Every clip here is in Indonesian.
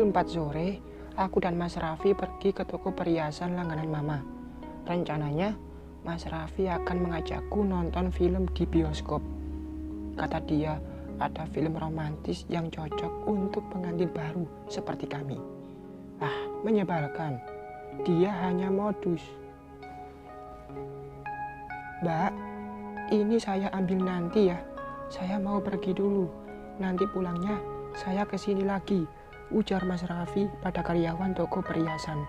Pukul 4 sore, aku dan Mas Raffi pergi ke toko perhiasan langganan Mama. Rencananya, Mas Raffi akan mengajakku nonton film di bioskop. Kata dia, ada film romantis yang cocok untuk pengantin baru seperti kami. Menyebalkan. Dia hanya modus. Mbak, ini saya ambil nanti ya. Saya mau pergi dulu. Nanti pulangnya saya kesini lagi, ujar Mas Raffi pada karyawan toko perhiasan.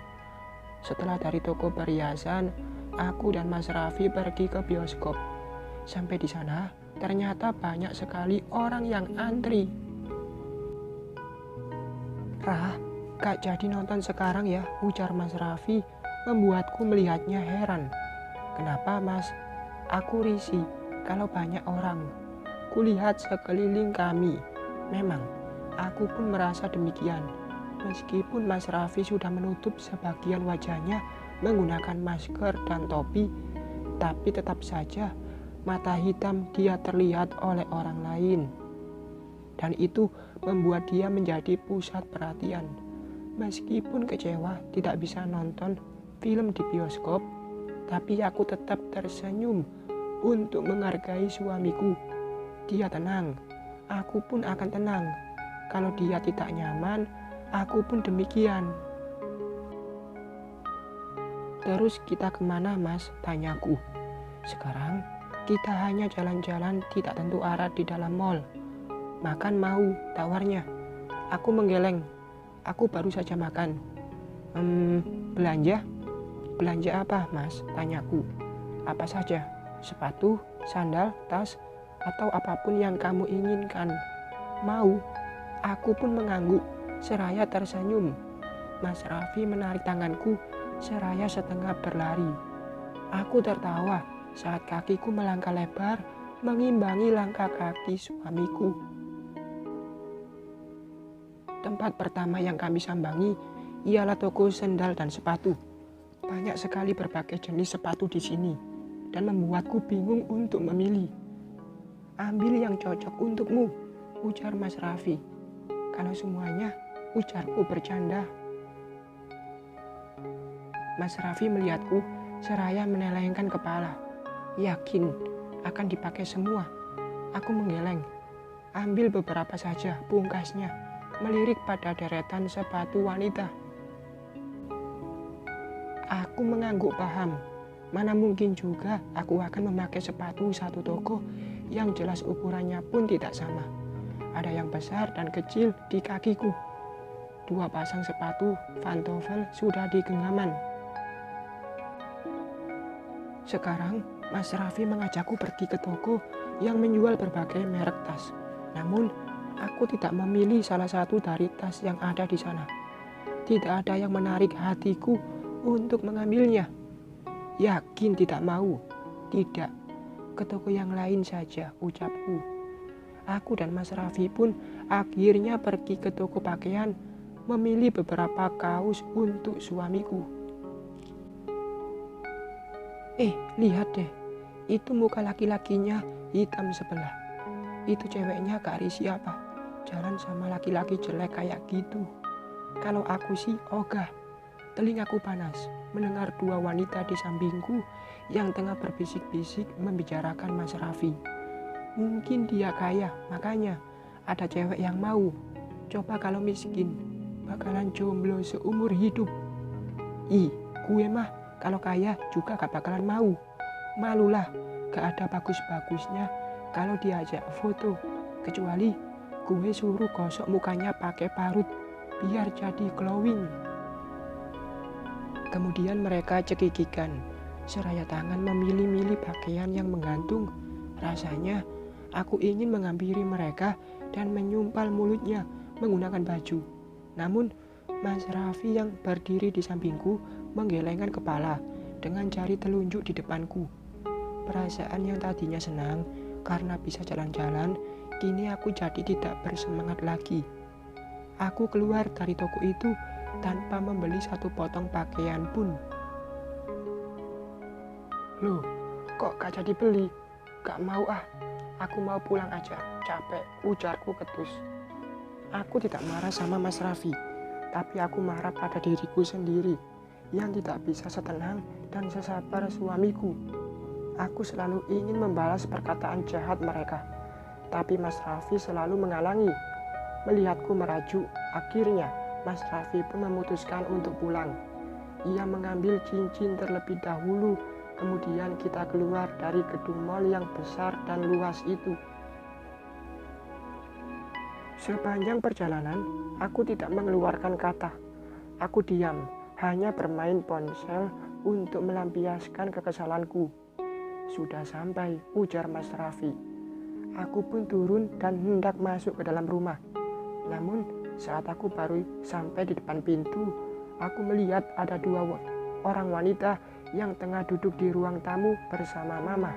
Setelah dari toko perhiasan, aku dan Mas Raffi pergi ke bioskop. Sampai di sana, ternyata banyak sekali orang yang antri. Gak jadi nonton sekarang ya, ujar Mas Raffi, membuatku melihatnya heran. Kenapa Mas? Aku risih kalau banyak orang. Kulihat sekeliling kami. Memang, aku pun merasa demikian. Meskipun Mas Raffi sudah menutup sebagian wajahnya menggunakan masker dan topi, tapi tetap saja mata hitam dia terlihat oleh orang lain. Dan itu membuat dia menjadi pusat perhatian. Meskipun kecewa tidak bisa nonton film di bioskop, tapi aku tetap tersenyum untuk menghargai suamiku. Dia tenang, aku pun akan tenang. Kalau dia tidak nyaman, aku pun demikian. Terus kita kemana Mas? Tanyaku. Sekarang kita hanya jalan-jalan tidak tentu arah di dalam mall. Makan mau, tawarnya. Aku menggeleng. Aku baru saja makan. Belanja? Belanja apa Mas? Tanyaku. Apa saja? Sepatu, sandal, tas, atau apapun yang kamu inginkan. Mau? Aku pun mengangguk, seraya tersenyum. Mas Raffi menarik tanganku, seraya setengah berlari. Aku tertawa saat kakiku melangkah lebar, mengimbangi langkah kaki suamiku. Tempat pertama yang kami sambangi ialah toko sandal dan sepatu. Banyak sekali berbagai jenis sepatu di sini, dan membuatku bingung untuk memilih. Ambil yang cocok untukmu, ujar Mas Raffi. Kalau semuanya, ujarku bercanda. Mas Raffi melihatku seraya menelengkan kepala. Yakin akan dipakai semua. Aku menggeleng. Ambil beberapa saja, pungkasnya, melirik pada deretan sepatu wanita. Aku mengangguk paham. Mana mungkin juga aku akan memakai sepatu satu toko yang jelas ukurannya pun tidak sama. Ada yang besar dan kecil di kakiku. 2 pasang sepatu pantofel sudah di genggaman. Sekarang Mas Raffi mengajakku pergi ke toko yang menjual berbagai merek tas. Namun aku tidak memilih salah satu dari tas yang ada di sana. Tidak ada yang menarik hatiku untuk mengambilnya. Yakin tidak mau? Tidak. Ke toko yang lain saja, ucapku. Aku dan Mas Raffi pun akhirnya pergi ke toko pakaian, memilih beberapa kaos untuk suamiku. Lihat deh, itu muka laki-lakinya hitam sebelah. Itu ceweknya Kak Risi apa? Jalan sama laki-laki jelek kayak gitu. Kalau aku sih ogah. Telingaku panas mendengar 2 wanita di sampingku yang tengah berbisik-bisik membicarakan Mas Raffi. Mungkin dia kaya, makanya ada cewek yang mau. Coba kalau miskin, bakalan jomblo seumur hidup. Gue mah kalau kaya juga gak bakalan mau. Malulah, gak ada bagus-bagusnya kalau diajak foto. Kecuali gue suruh gosok mukanya pakai parut biar jadi glowing. Kemudian mereka cekikikan, seraya tangan memilih-milih pakaian yang menggantung. Rasanya aku ingin menghampiri mereka dan menyumpal mulutnya menggunakan baju. Namun Mas Raffi yang berdiri di sampingku menggelengkan kepala dengan jari telunjuk di depanku. Perasaan yang tadinya senang karena bisa jalan-jalan, kini aku jadi tidak bersemangat lagi. Aku keluar dari toko itu tanpa membeli satu potong pakaian pun. Loh, kok gak jadi beli? Gak mau aku mau pulang aja, capek, ujarku ketus. Aku tidak marah sama Mas Raffi. Tapi aku marah pada diriku sendiri yang tidak bisa setenang dan sesabar suamiku. Aku selalu ingin membalas perkataan jahat mereka, tapi Mas Raffi selalu menghalangi. Melihatku merajuk, akhirnya Mas Raffi pun memutuskan untuk pulang. Ia mengambil cincin terlebih dahulu, kemudian kita keluar dari gedung mal yang besar dan luas itu. Sepanjang perjalanan, aku tidak mengeluarkan kata. Aku diam, hanya bermain ponsel untuk melampiaskan kekesalanku. Sudah sampai, ujar Mas Raffi. Aku pun turun dan hendak masuk ke dalam rumah. Namun, saat aku baru sampai di depan pintu, aku melihat ada dua orang wanita yang tengah duduk di ruang tamu bersama Mama.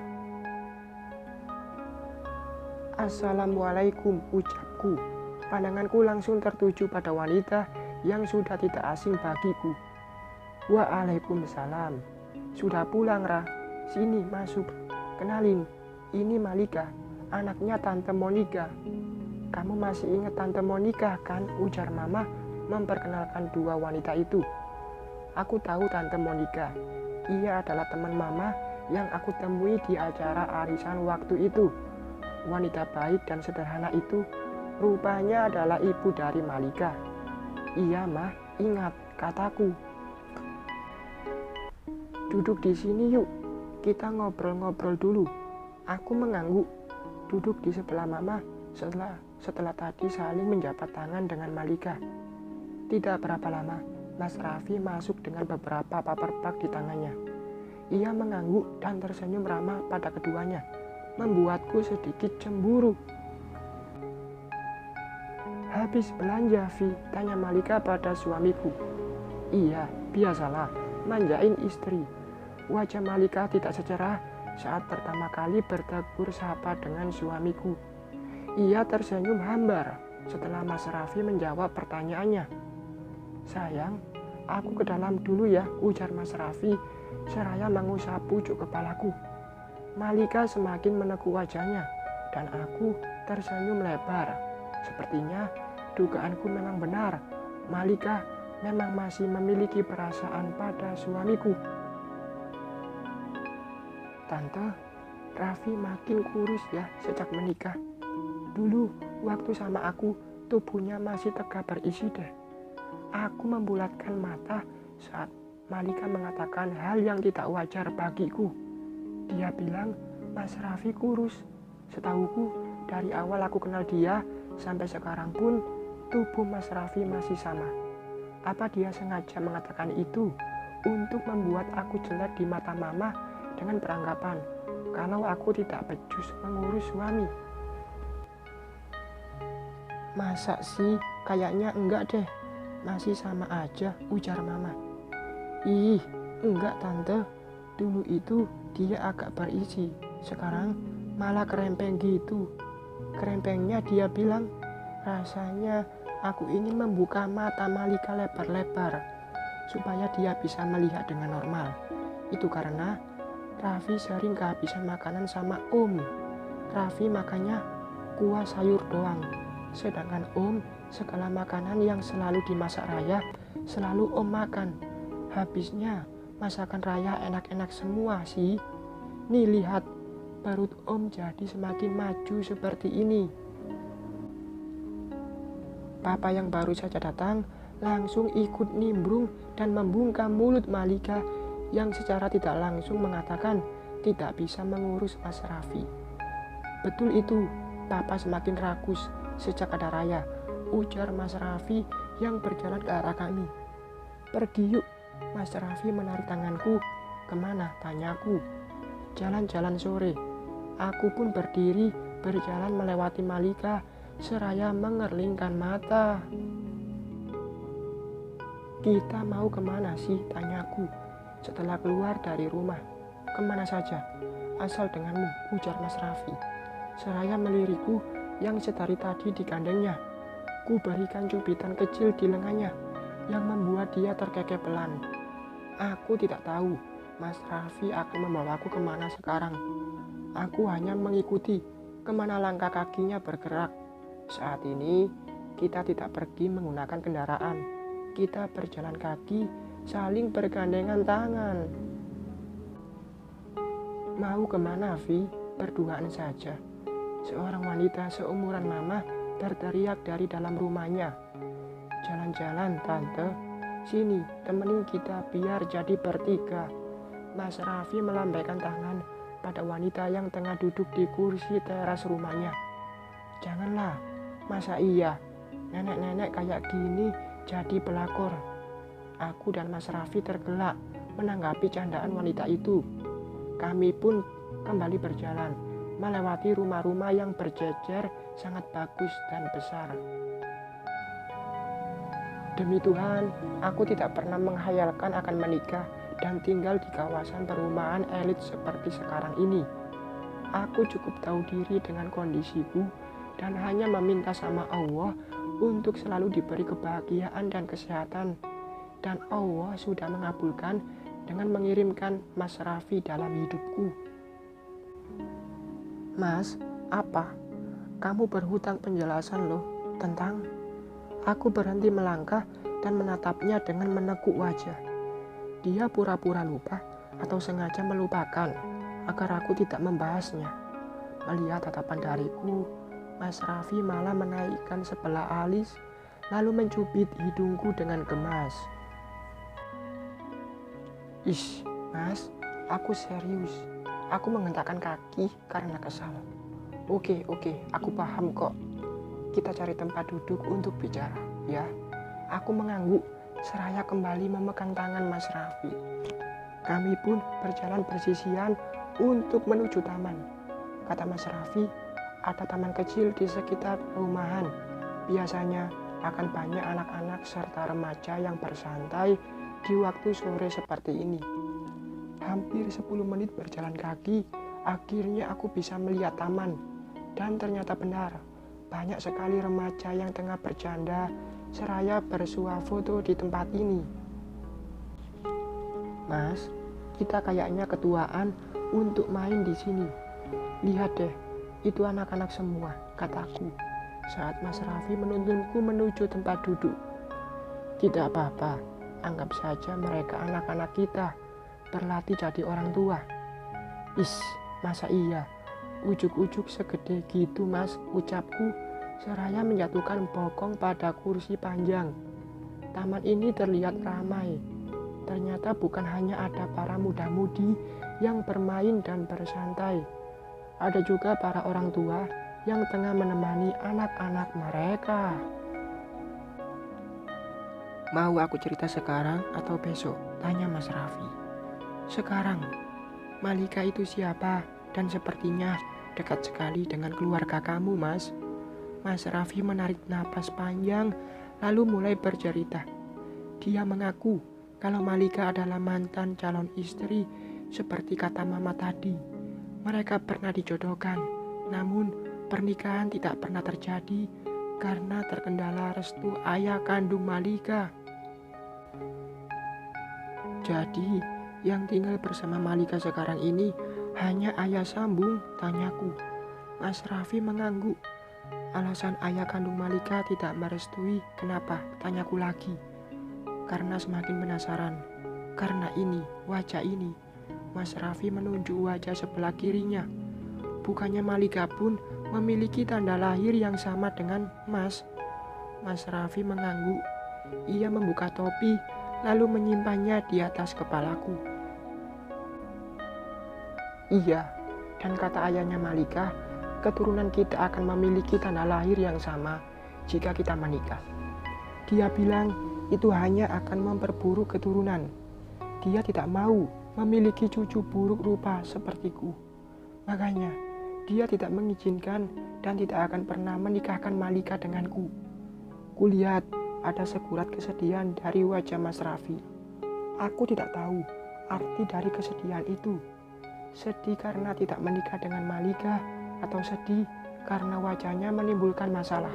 Assalamualaikum, ucapku. Pandanganku langsung tertuju pada wanita yang sudah tidak asing bagiku. Waalaikumsalam. Sudah pulang, Ra? Sini masuk. Kenalin, ini Malika, anaknya Tante Monica. Kamu masih ingat Tante Monica kan? Ujar Mama memperkenalkan dua wanita itu. Aku tahu Tante Monica. Ia adalah teman Mama yang aku temui di acara arisan waktu itu. Wanita baik dan sederhana itu rupanya adalah ibu dari Malika. Iya, Mah, ingat kataku. Duduk di sini yuk. Kita ngobrol-ngobrol dulu. Aku mengangguk, duduk di sebelah Mama setelah tadi saling menjabat tangan dengan Malika. Tidak berapa lama, Mas Raffi masuk dengan beberapa paper bag di tangannya. Ia mengangguk dan tersenyum ramah pada keduanya, membuatku sedikit cemburu. Habis belanja, Vi? Tanya Malika pada suamiku. Iya, biasalah, manjain istri. Wajah Malika tidak secerah saat pertama kali bertegur sapa dengan suamiku. Ia tersenyum hambar setelah Mas Raffi menjawab pertanyaannya. Sayang, aku ke dalam dulu ya, ujar Mas Raffi seraya mengusap pucuk kepalaku. Malika semakin menekuk wajahnya dan aku tersenyum lebar. Sepertinya dugaanku memang benar. Malika memang masih memiliki perasaan pada suamiku. Tante, Raffi makin kurus ya sejak menikah. Dulu waktu sama aku, tubuhnya masih tegak berisi deh. Aku membulatkan mata saat Malika mengatakan hal yang tidak wajar bagiku. Dia bilang Mas Raffi kurus. Setahuku dari awal aku kenal dia sampai sekarang pun tubuh Mas Raffi masih sama. Apa dia sengaja mengatakan itu untuk membuat aku jelek di mata Mama dengan beranggapan kalau aku tidak becus mengurus suami? Masa sih? Kayaknya enggak deh. Masih sama aja, ujar Mama. Ih, enggak Tante. Dulu itu dia agak berisi. Sekarang malah kerempeng gitu. Kerempengnya dia bilang, rasanya aku ingin membuka mata Malika lebar-lebar supaya dia bisa melihat dengan normal. Itu karena Raffi sering kehabisan makanan sama Om. Raffi makannya kuah sayur doang. Sedangkan Om segala makanan yang selalu dimasak Raya selalu Om makan. Habisnya masakan Raya enak-enak semua sih. Nih lihat, perut Om jadi semakin maju seperti ini. Papa yang baru saja datang langsung ikut nimbrung dan membungkam mulut Malika yang secara tidak langsung mengatakan tidak bisa mengurus Mas Raffi. Betul itu, Papa semakin rakus sejak ada Raya, ujar Mas Raffi yang berjalan ke arah kami. Pergi yuk, Mas Raffi menarik tanganku. Kemana? Tanyaku. Jalan-jalan sore. Aku pun berdiri berjalan melewati Malika seraya mengerlingkan mata. Kita mau kemana sih? Tanyaku setelah keluar dari rumah. Kemana saja, asal denganmu, ujar Mas Raffi seraya melirikku yang sedari tadi digandengnya. Ku berikan cubitan kecil di lengannya yang membuat dia terkekepelan. Aku tidak tahu Mas Raffi akan membawaku kemana sekarang. Aku hanya mengikuti kemana langkah kakinya bergerak. Saat ini kita tidak pergi menggunakan kendaraan. kita berjalan kaki saling bergandengan tangan. Mau kemana, Vi? Berduaan saja. Seorang wanita seumuran Mama berteriak dari dalam rumahnya. Jalan-jalan, Tante. Sini, temenin kita biar jadi bertiga. Mas Raffi melambaikan tangan pada wanita yang tengah duduk di kursi teras rumahnya. Janganlah, masa iya? Nenek-nenek kayak gini jadi pelakor. Aku dan Mas Raffi tergelak menanggapi candaan wanita itu. Kami pun kembali berjalan, melewati rumah-rumah yang berjejer sangat bagus dan besar. Demi Tuhan, aku tidak pernah menghayalkan akan menikah dan tinggal di kawasan perumahan elit seperti sekarang ini. Aku cukup tahu diri dengan kondisiku dan hanya meminta sama Allah untuk selalu diberi kebahagiaan dan kesehatan. Dan Allah sudah mengabulkan dengan mengirimkan Mas Raffi dalam hidupku. Mas, apa? Kamu berhutang penjelasan loh tentang... Aku berhenti melangkah dan menatapnya dengan menekuk wajah. Dia pura-pura lupa atau sengaja melupakan agar aku tidak membahasnya. Melihat tatapan dariku, Mas Raffi malah menaikkan sebelah alis lalu mencubit hidungku dengan gemas. Ish, Mas, aku serius. Aku menghentakkan kaki karena kesal. Oke, aku paham kok. Kita cari tempat duduk untuk bicara, ya. Aku mengangguk seraya kembali memegang tangan Mas Raffi. Kami pun berjalan bersisian untuk menuju taman. Kata Mas Raffi, ada taman kecil di sekitar rumahan. Biasanya akan banyak anak-anak serta remaja yang bersantai di waktu sore seperti ini. Hampir 10 menit berjalan kaki, akhirnya aku bisa melihat taman. Dan ternyata benar, banyak sekali remaja yang tengah bercanda seraya bersuah foto di tempat ini. Mas, kita kayaknya ketuaan untuk main di sini. Lihat deh, itu anak-anak semua, kataku saat Mas Raffi menuntunku menuju tempat duduk. Tidak apa-apa, anggap saja mereka anak-anak kita, berlatih jadi orang tua. Is, masa iya? Ujuk-ujuk segede gitu, Mas, ucapku seraya menjatuhkan bokong pada kursi panjang. Taman ini terlihat ramai. Ternyata bukan hanya ada para muda-mudi yang bermain dan bersantai. Ada juga para orang tua yang tengah menemani anak-anak mereka. Mau aku cerita sekarang atau besok? Tanya Mas Raffi. Sekarang. Malika itu siapa? Dan sepertinya dekat sekali dengan keluarga kamu, Mas. Mas Raffi menarik napas panjang lalu mulai bercerita. Dia mengaku kalau Malika adalah mantan calon istri seperti kata Mama tadi. Mereka pernah dijodohkan, namun pernikahan tidak pernah terjadi karena terkendala restu ayah kandung Malika. Jadi, yang tinggal bersama Malika sekarang ini hanya ayah sambung, tanyaku. Mas Raffi mengangguk. Alasan ayah kandung Malika tidak merestui, kenapa? Tanyaku lagi. Karena semakin penasaran. Karena ini, wajah ini. Mas Raffi menunjuk wajah sebelah kirinya. Bukannya Malika pun memiliki tanda lahir yang sama dengan Mas. Mas Raffi mengangguk. Ia membuka topi lalu menyimpannya di atas kepalaku. Iya, dan kata ayahnya Malika, keturunan kita akan memiliki tanda lahir yang sama jika kita menikah. Dia bilang itu hanya akan memperburuk keturunan. Dia tidak mau memiliki cucu buruk rupa sepertiku. Makanya, dia tidak mengizinkan dan tidak akan pernah menikahkan Malika denganku. Kulihat ada sekurat kesedihan dari wajah Mas Raffi. Aku tidak tahu arti dari kesedihan itu. Sedih karena tidak menikah dengan Malika atau sedih karena wajahnya menimbulkan masalah.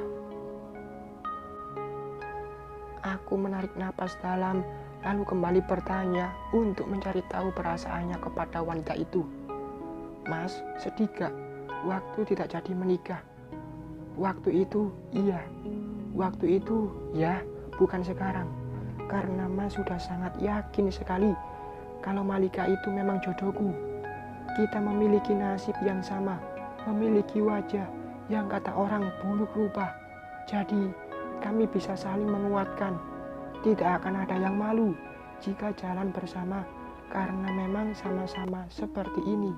Aku menarik napas dalam lalu kembali bertanya untuk mencari tahu perasaannya kepada wanita itu. Mas, sedih gak waktu tidak jadi menikah? Waktu itu, iya. Waktu itu, ya, bukan sekarang. karena Mas sudah sangat yakin sekali kalau Malika itu memang jodohku. Kita memiliki nasib yang sama, memiliki wajah yang kata orang buruk rupa. Jadi kami bisa saling menguatkan. Tidak akan ada yang malu jika jalan bersama karena memang sama-sama seperti ini.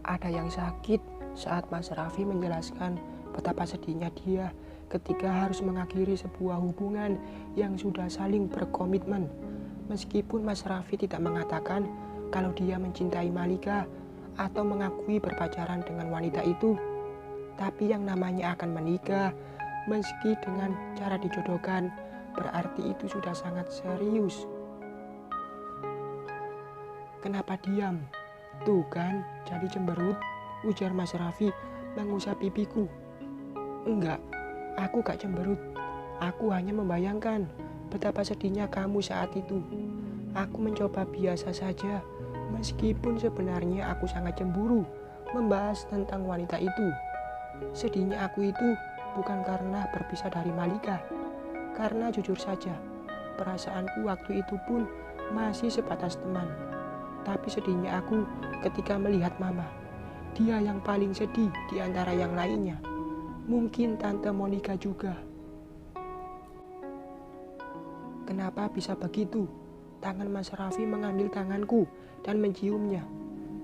Ada yang sakit saat Mas Raffi menjelaskan betapa sedihnya dia ketika harus mengakhiri sebuah hubungan yang sudah saling berkomitmen. Meskipun Mas Raffi tidak mengatakan kalau dia mencintai Malika atau mengakui berpacaran dengan wanita itu, tapi yang namanya akan menikah, meski dengan cara dijodohkan, berarti itu sudah sangat serius. Kenapa diam? Tuh kan, jadi cemberut, ujar Mas Raffi mengusap pipiku. Enggak, aku gak cemberut. Aku hanya membayangkan betapa sedihnya kamu saat itu. Aku mencoba biasa saja, meskipun sebenarnya aku sangat cemburu membahas tentang wanita itu. Sedihnya aku itu bukan karena berpisah dari Malika, karena jujur saja, perasaanku waktu itu pun masih sebatas teman. Tapi sedihnya aku ketika melihat Mama. Dia yang paling sedih di antara yang lainnya. Mungkin Tante Monica juga. Kenapa bisa begitu? Tangan Mas Raffi mengambil tanganku dan menciumnya.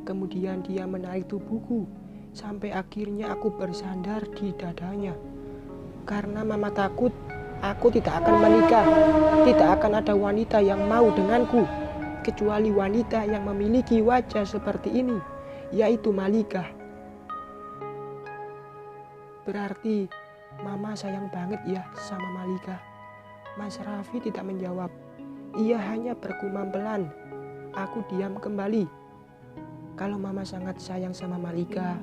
Kemudian dia menarik tubuhku sampai akhirnya aku bersandar di dadanya. Karena Mama takut aku tidak akan menikah. Tidak akan ada wanita yang mau denganku, kecuali wanita yang memiliki wajah seperti ini, yaitu Malika. Berarti Mama sayang banget ya sama Malika. Mas Raffi tidak menjawab. Ia hanya bergumam pelan. Aku diam kembali. Kalau Mama sangat sayang sama Malika,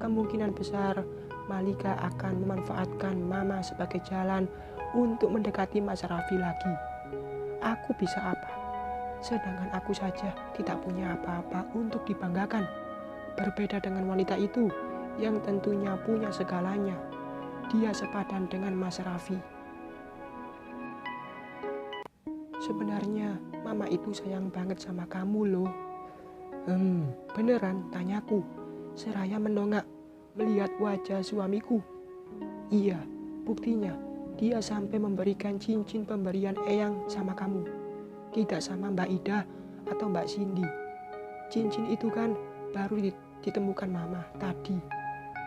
kemungkinan besar Malika akan memanfaatkan Mama sebagai jalan untuk mendekati Mas Raffi lagi. Aku bisa apa? Sedangkan aku saja tidak punya apa-apa untuk dibanggakan. Berbeda dengan wanita itu yang tentunya punya segalanya. Dia sepadan dengan Mas Raffi. Sebenarnya Mama itu sayang banget sama kamu loh. Beneran? Tanyaku. Seraya menongak melihat wajah suamiku. Iya, buktinya dia sampai memberikan cincin pemberian eyang sama kamu. Tidak sama Mbak Ida atau Mbak Cindy. Cincin itu kan baru ditemukan Mama tadi.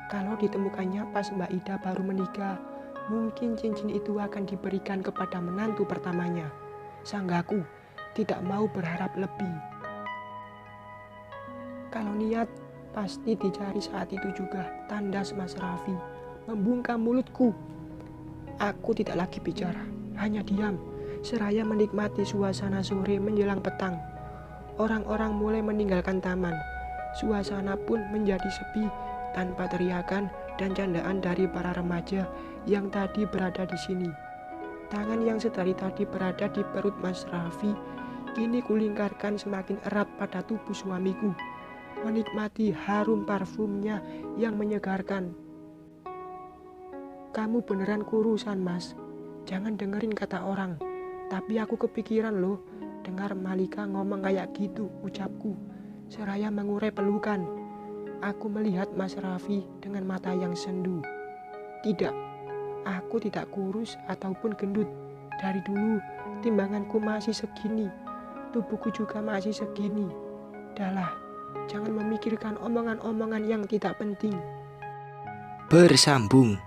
Kalau ditemukannya pas Mbak Ida baru menikah, mungkin cincin itu akan diberikan kepada menantu pertamanya. Sanggaku tidak mau berharap lebih. Kalau niat pasti dicari saat itu juga, tandas Mas Raffi membungkam mulutku. Aku tidak lagi bicara, hanya diam, seraya menikmati suasana sore menjelang petang. Orang-orang mulai meninggalkan taman. Suasana pun menjadi sepi tanpa teriakan dan candaan dari para remaja yang tadi berada di sini. Tangan yang sedari tadi berada di perut Mas Raffi kini kulingkarkan semakin erat pada tubuh suamiku, menikmati harum parfumnya yang menyegarkan. Kamu beneran kurusan, Mas. Jangan dengerin kata orang. Tapi aku kepikiran loh dengar Malika ngomong kayak gitu, ucapku seraya mengurai pelukan. Aku melihat Mas Raffi dengan mata yang sendu. Tidak, aku tidak kurus ataupun gendut. Dari dulu timbanganku masih segini, tubuhku juga masih segini. Dahlah, jangan memikirkan omongan-omongan yang tidak penting. Bersambung.